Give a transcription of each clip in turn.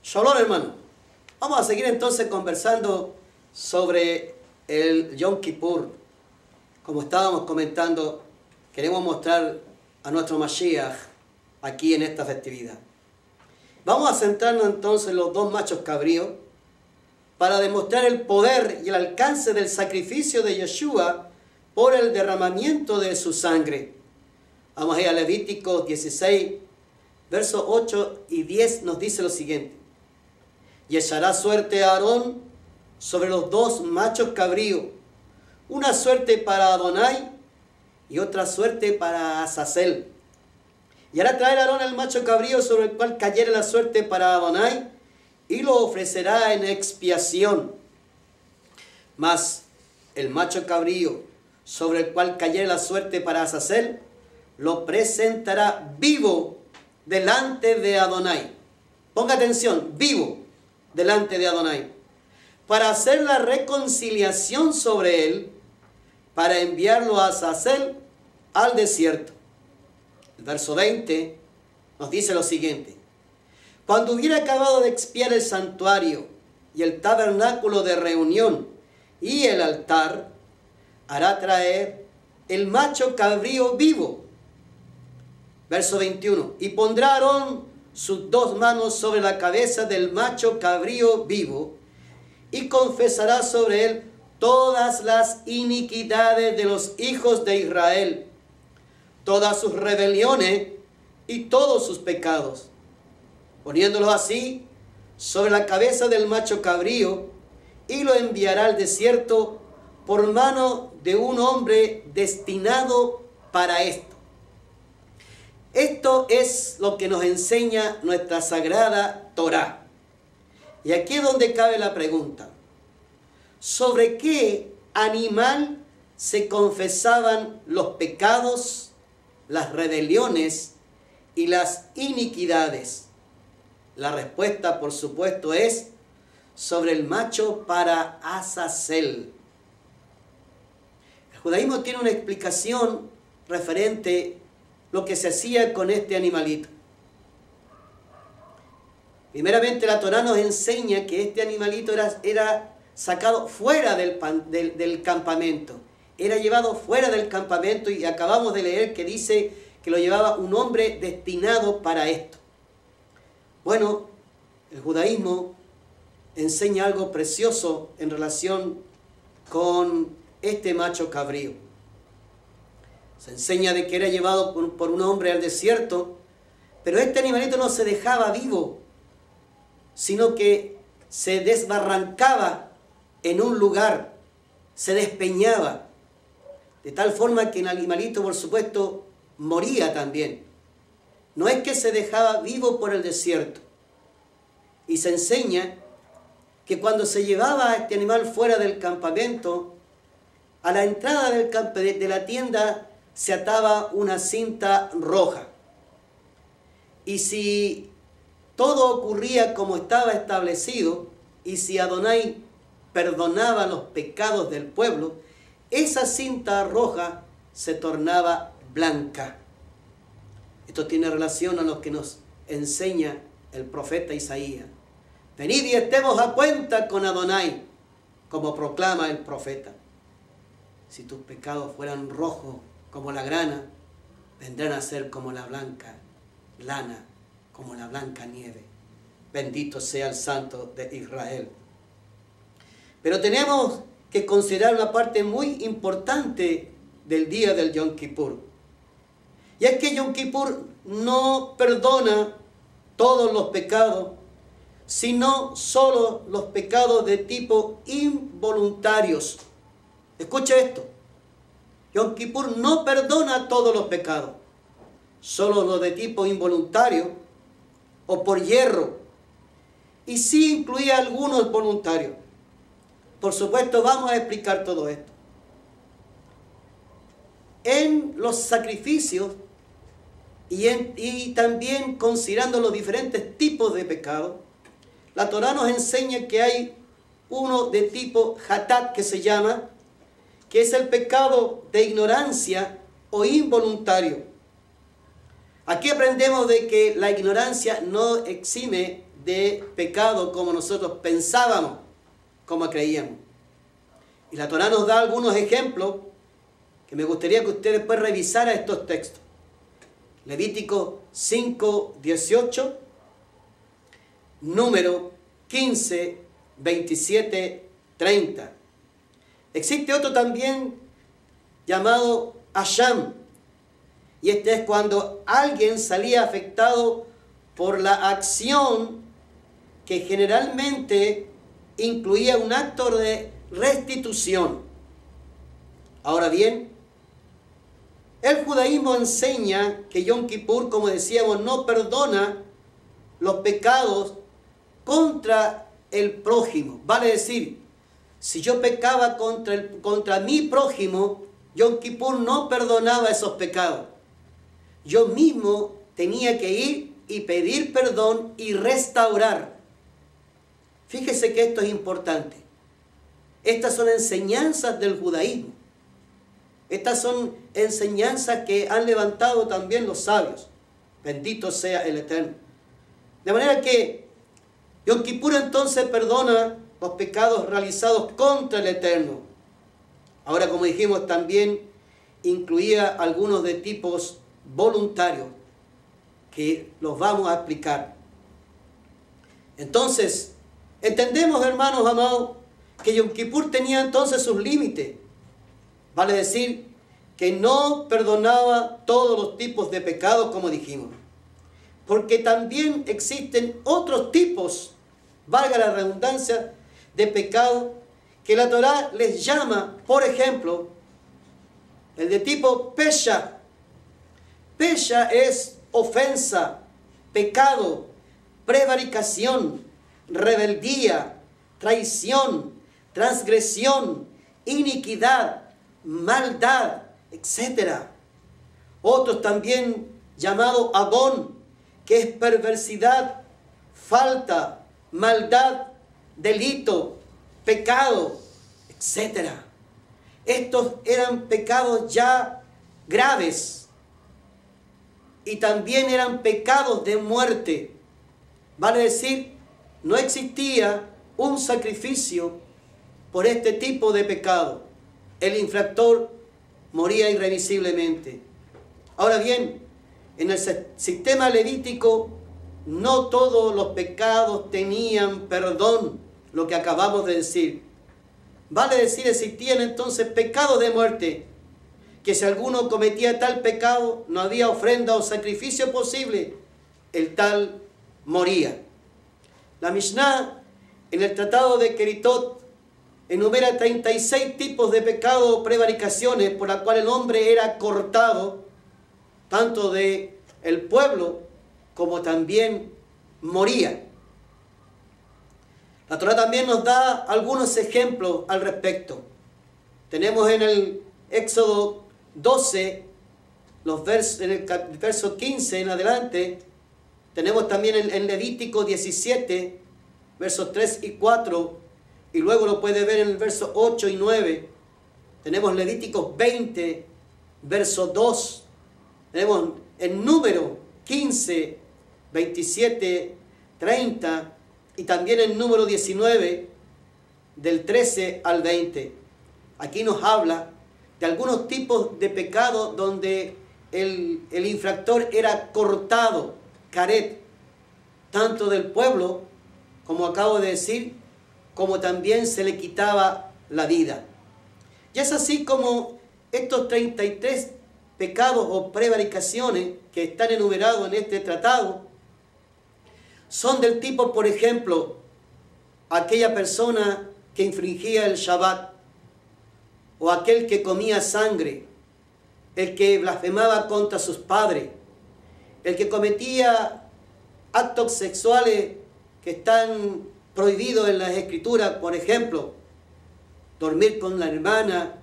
Shalom, hermano. Vamos a seguir entonces conversando sobre el Yom Kippur. Como estábamos comentando, queremos mostrar a nuestro Mashiach aquí en esta festividad. Vamos a centrarnos entonces en los dos machos cabríos para demostrar el poder y el alcance del sacrificio de Yeshua por el derramamiento de su sangre. Vamos a ir a Levítico 16, versos 8 y 10 nos dice lo siguiente. Y echará suerte a Aarón sobre los dos machos cabríos, una suerte para Adonai y otra suerte para Azazel. Y hará traer a Aarón el macho cabrío sobre el cual cayere la suerte para Adonai, y lo ofrecerá en expiación. Mas el macho cabrío sobre el cual cayere la suerte para Azazel, lo presentará vivo delante de Adonai. Ponga atención, vivo delante de Adonai, para hacer la reconciliación sobre él, para enviarlo a Azazel al desierto. El verso 20 nos dice lo siguiente. Cuando hubiera acabado de expiar el santuario y el tabernáculo de reunión y el altar, hará traer el macho cabrío vivo. Verso 21. Y pondrá Aarón sus dos manos sobre la cabeza del macho cabrío vivo y confesará sobre él todas las iniquidades de los hijos de Israel, todas sus rebeliones y todos sus pecados, poniéndolo así sobre la cabeza del macho cabrío, y lo enviará al desierto por mano de un hombre destinado para esto. Esto es lo que nos enseña nuestra sagrada Torá. Y aquí es donde cabe la pregunta. ¿Sobre qué animal se confesaban los pecados, las rebeliones y las iniquidades? La respuesta, por supuesto, es sobre el macho para Azazel. El judaísmo tiene una explicación referente a lo que se hacía con este animalito. Primeramente, la Torá nos enseña que este animalito era sacado fuera del campamento. Era llevado fuera del campamento, y acabamos de leer que dice que lo llevaba un hombre destinado para esto. Bueno, el judaísmo enseña algo precioso en relación con este macho cabrío. Se enseña de que era llevado por un hombre al desierto, pero este animalito no se dejaba vivo, sino que se desbarrancaba en un lugar, se despeñaba, de tal forma que el animalito, por supuesto, moría también. No es que se dejaba vivo por el desierto. Y se enseña que cuando se llevaba a este animal fuera del campamento, a la entrada de la tienda se ataba una cinta roja. Y si todo ocurría como estaba establecido, y si Adonai perdonaba los pecados del pueblo, esa cinta roja se tornaba blanca. Esto tiene relación a lo que nos enseña el profeta Isaías. Venid y estemos a cuenta con Adonai, como proclama el profeta. Si tus pecados fueran rojos como la grana, vendrán a ser como la blanca lana, como la blanca nieve. Bendito sea el Santo de Israel. Pero tenemos que considerar una parte muy importante del día del Yom Kippur. Y es que Yom Kippur no perdona todos los pecados, sino solo los pecados de tipo involuntarios. Escuche esto. Yom Kippur no perdona todos los pecados, solo los de tipo involuntario o por hierro, y sí incluía algunos voluntarios. Por supuesto, vamos a explicar todo esto. En los sacrificios y también considerando los diferentes tipos de pecado, la Torá nos enseña que hay uno de tipo hatat, que se llama, que es el pecado de ignorancia o involuntario. Aquí aprendemos de que la ignorancia no exime de pecado como nosotros pensábamos, como creíamos. Y la Torá nos da algunos ejemplos que me gustaría que ustedes después revisaran estos textos. Levítico 5, 18, Número 15, 27, 30. Existe otro también llamado Asham, y este es cuando alguien salía afectado por la acción que generalmente incluía un acto de restitución. Ahora bien, el judaísmo enseña que Yom Kippur, como decíamos, no perdona los pecados contra el prójimo. Vale decir, si yo pecaba contra mi prójimo, Yom Kippur no perdonaba esos pecados. Yo mismo tenía que ir y pedir perdón y restaurar. Fíjese que esto es importante. Estas son enseñanzas del judaísmo. Estas son enseñanzas que han levantado también los sabios. Bendito sea el Eterno. De manera que Yom Kippur entonces perdona los pecados realizados contra el Eterno. Ahora, como dijimos, también incluía algunos de tipos voluntarios que los vamos a explicar. Entonces, entendemos, hermanos amados, que Yom Kippur tenía entonces sus límites. Vale decir que no perdonaba todos los tipos de pecados, como dijimos. Porque también existen otros tipos, valga la redundancia, de pecado que la Torá les llama, por ejemplo, el de tipo pesha. Pesha es ofensa, pecado, prevaricación, rebeldía, traición, transgresión, iniquidad, maldad, etc. Otros también llamado abón, que es perversidad, falta, maldad, delito, pecado, etc. Estos eran pecados ya graves y también eran pecados de muerte. Vale decir, no existía un sacrificio por este tipo de pecado. El infractor moría irremisiblemente. Ahora bien, en el sistema levítico no todos los pecados tenían perdón, lo que acabamos de decir. Vale decir, existían entonces pecados de muerte, que si alguno cometía tal pecado, no había ofrenda o sacrificio posible, el tal moría. La Mishnah, en el tratado de Keritot, enumera 36 tipos de pecado o prevaricaciones por la cual el hombre era cortado, tanto de el pueblo como también moría. La Torá también nos da algunos ejemplos al respecto. Tenemos en el Éxodo 12, en el verso 15 en adelante. Tenemos también en Levítico 17, versos 3 y 4. Y luego lo puede ver en el verso 8 y 9. Tenemos Levítico 20, verso 2. Tenemos en Número 15, 27, 30. Y también en Número 19, del 13 al 20. Aquí nos habla de algunos tipos de pecados donde el infractor era cortado, caret, tanto del pueblo, como acabo de decir, como también se le quitaba la vida. Y es así como estos 33 pecados o prevaricaciones que están enumerados en este tratado son del tipo, por ejemplo, aquella persona que infringía el Shabbat, o aquel que comía sangre, el que blasfemaba contra sus padres, el que cometía actos sexuales que están prohibidos en las Escrituras, por ejemplo, dormir con la hermana,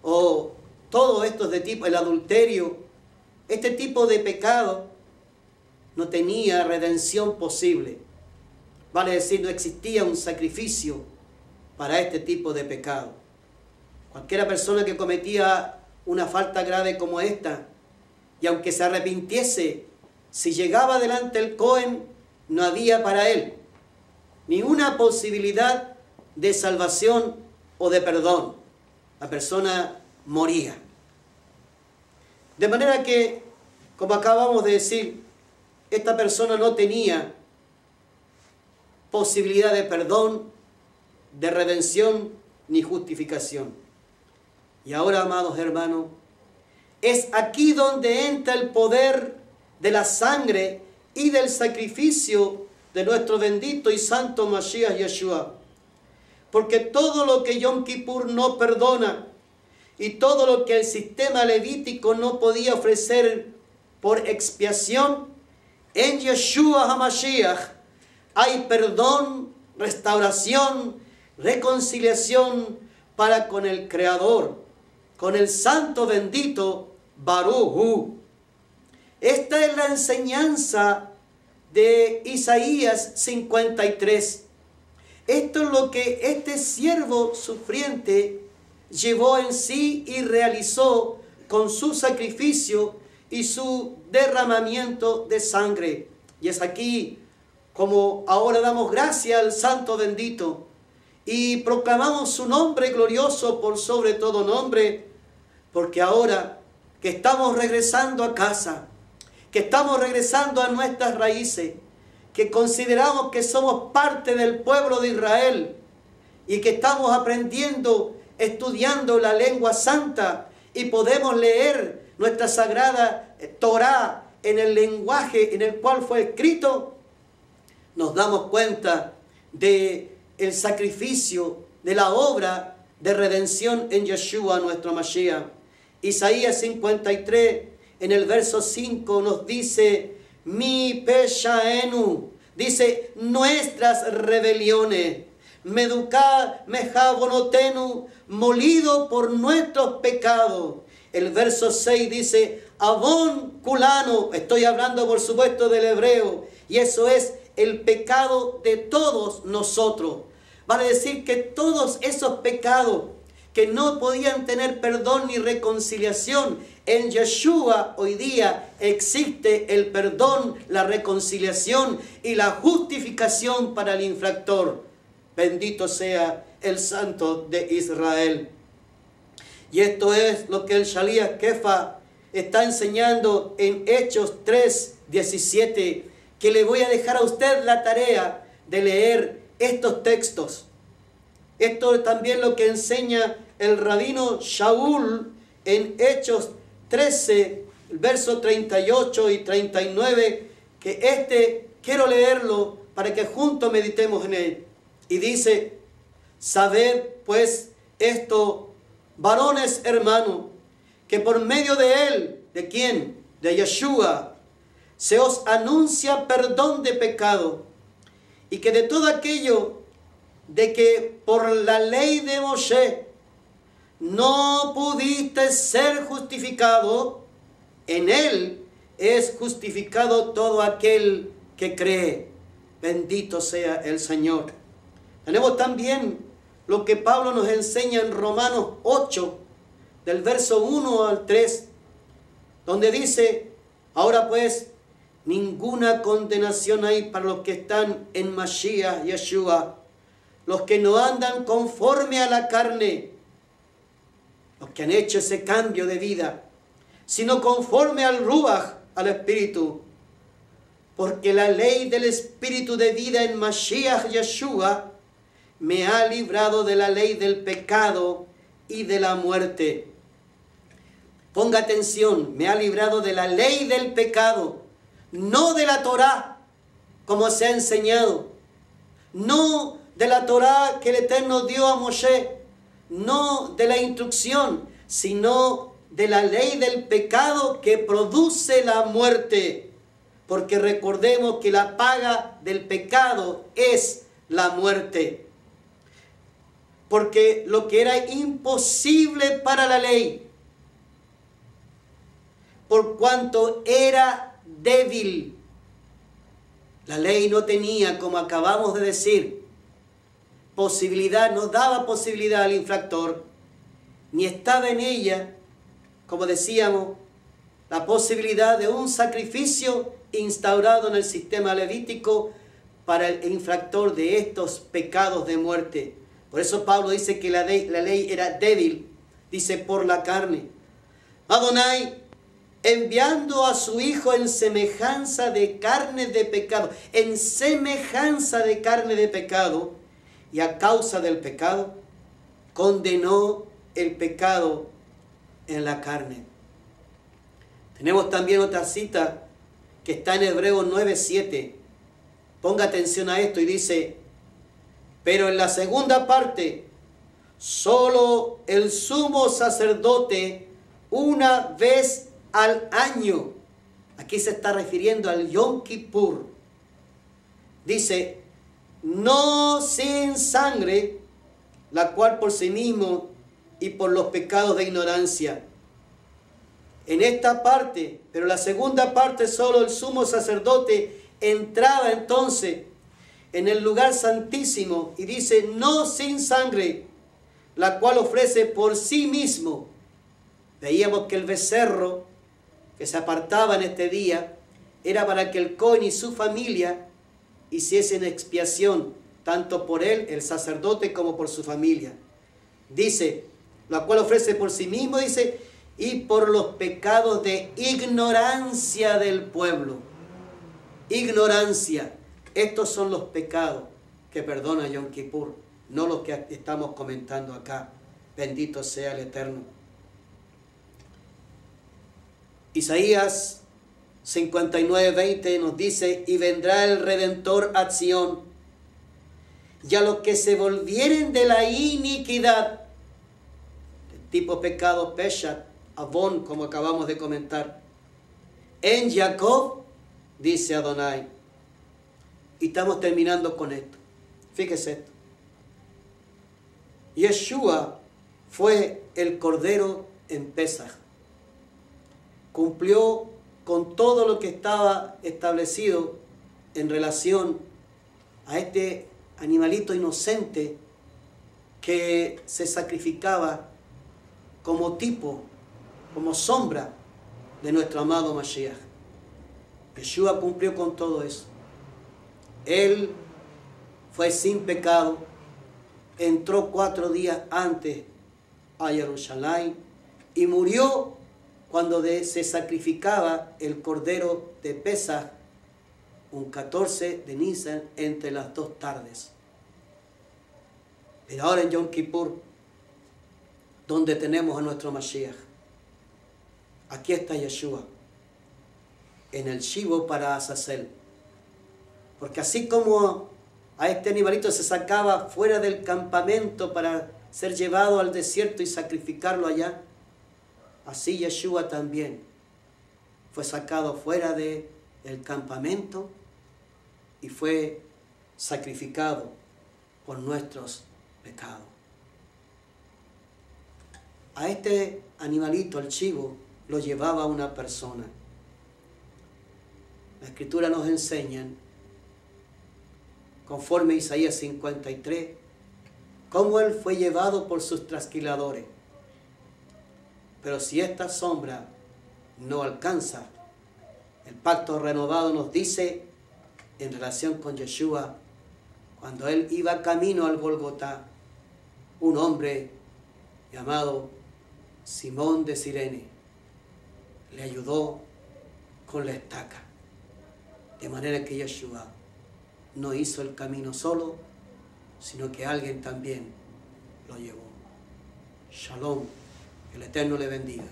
o todo esto de tipo, el adulterio. Este tipo de pecado no tenía redención posible. Vale decir, no existía un sacrificio para este tipo de pecado. Cualquiera persona que cometía una falta grave como esta, y aunque se arrepintiese, si llegaba delante el Cohen, no había para él ni una posibilidad de salvación o de perdón. La persona moría. De manera que, como acabamos de decir, esta persona no tenía posibilidad de perdón, de redención ni justificación. Y ahora, amados hermanos, es aquí donde entra el poder de la sangre y del sacrificio de nuestro bendito y santo Mashiach Yeshua. Porque todo lo que Yom Kippur no perdona y todo lo que el sistema levítico no podía ofrecer por expiación, en Yeshua HaMashiach hay perdón, restauración, reconciliación para con el Creador, con el santo bendito Baruch Hu. Esta es la enseñanza de Isaías 53. Esto es lo que este siervo sufriente llevó en sí y realizó con su sacrificio y su derramamiento de sangre. Y es aquí como ahora damos gracias al santo bendito y proclamamos su nombre glorioso por sobre todo nombre, porque ahora que estamos regresando a casa, que estamos regresando a nuestras raíces, que consideramos que somos parte del pueblo de Israel y que estamos aprendiendo, estudiando la lengua santa y podemos leer nuestra sagrada Torá en el lenguaje en el cual fue escrito, nos damos cuenta de el sacrificio, de la obra de redención en Yeshua, nuestro Mashiach. Isaías 53, en el verso 5, nos dice, mi peshaenu, dice, nuestras rebeliones, meduká mejabonotenu, molido por nuestros pecados. El verso 6 dice, abón culano, estoy hablando por supuesto del hebreo, y eso es el pecado de todos nosotros. Vale decir que todos esos pecados que no podían tener perdón ni reconciliación, en Yeshua hoy día existe el perdón, la reconciliación y la justificación para el infractor. Bendito sea el Santo de Israel. Y esto es lo que el Shaliach Kefa está enseñando en Hechos 3:17, que le voy a dejar a usted la tarea de leer estos textos. Esto es también lo que enseña el rabino Shaul en Hechos 13, verso 38 y 39, que quiero leerlo para que juntos meditemos en él. Y dice, sabed pues esto, varones hermanos, que por medio de él, ¿de quién? De Yeshua, se os anuncia perdón de pecado, y que de todo aquello de que por la ley de Moshe no pudiste ser justificado, en él es justificado todo aquel que cree. Bendito sea el Señor. Tenemos también lo que Pablo nos enseña en Romanos 8, del verso 1 al 3, donde dice, ahora pues, ninguna condenación hay para los que están en Mashiach Yeshua, los que no andan conforme a la carne, los que han hecho ese cambio de vida, sino conforme al Ruach, al Espíritu. Porque la ley del Espíritu de vida en Mashiach Yeshua me ha librado de la ley del pecado y de la muerte. Ponga atención, me ha librado de la ley del pecado, no de la Torá, como se ha enseñado, no de la Torá que el Eterno dio a Moshe, no de la instrucción, sino de la ley del pecado que produce la muerte. Porque recordemos que la paga del pecado es la muerte. Porque lo que era imposible para la ley, por cuanto era débil, la ley no tenía, como acabamos de decir, posibilidad, no daba posibilidad al infractor, ni estaba en ella, como decíamos, la posibilidad de un sacrificio instaurado en el sistema levítico para el infractor de estos pecados de muerte. Por eso Pablo dice que la ley era débil, dice por la carne. Adonai, enviando a su Hijo en semejanza de carne de pecado, en semejanza de carne de pecado, y a causa del pecado, condenó el pecado en la carne. Tenemos también otra cita que está en Hebreos 9:7. Ponga atención a esto y dice, pero en la segunda parte, solo el sumo sacerdote una vez al año, aquí se está refiriendo al Yom Kippur, dice, no sin sangre, la cual por sí mismo y por los pecados de ignorancia. En esta parte, pero la segunda parte, solo el sumo sacerdote entraba entonces en el lugar santísimo y dice, no sin sangre, la cual ofrece por sí mismo. Veíamos que el becerro que se apartaba en este día era para que el Cohen y su familia hiciesen expiación, tanto por él, el sacerdote, como por su familia. Dice, la cual ofrece por sí mismo, dice, y por los pecados de ignorancia del pueblo. Ignorancia. Estos son los pecados que perdona Yom Kippur, no los que estamos comentando acá. Bendito sea el Eterno. Isaías 59:20 nos dice, y vendrá el Redentor a Sión, y a los que se volvieren de la iniquidad, tipo pecado Peshat, Avón, como acabamos de comentar, en Jacob, dice Adonai. Y estamos terminando con esto. Fíjese esto. Yeshua fue el Cordero en Pesaj. Cumplió con todo lo que estaba establecido en relación a este animalito inocente que se sacrificaba como tipo, como sombra de nuestro amado Mashiach. Yeshua cumplió con todo eso. Él fue sin pecado, entró 4 días antes a Jerusalén y murió cuando se sacrificaba el cordero de Pesaj, un 14 de Nisan, entre las 2 tardes. Pero ahora en Yom Kippur, donde tenemos a nuestro Mashiach, aquí está Yeshua, en el Shivo para Azazel. Porque así como a este animalito se sacaba fuera del campamento para ser llevado al desierto y sacrificarlo allá, así Yeshua también fue sacado fuera del campamento y fue sacrificado por nuestros pecados. A este animalito, al chivo, lo llevaba una persona. La Escritura nos enseña, conforme a Isaías 53, cómo él fue llevado por sus trasquiladores. Pero si esta sombra no alcanza, el pacto renovado nos dice en relación con Yeshua, cuando él iba camino al Golgotá, un hombre llamado Simón de Cirene le ayudó con la estaca, de manera que Yeshua no hizo el camino solo, sino que alguien también lo llevó. Shalom, que el Eterno le bendiga.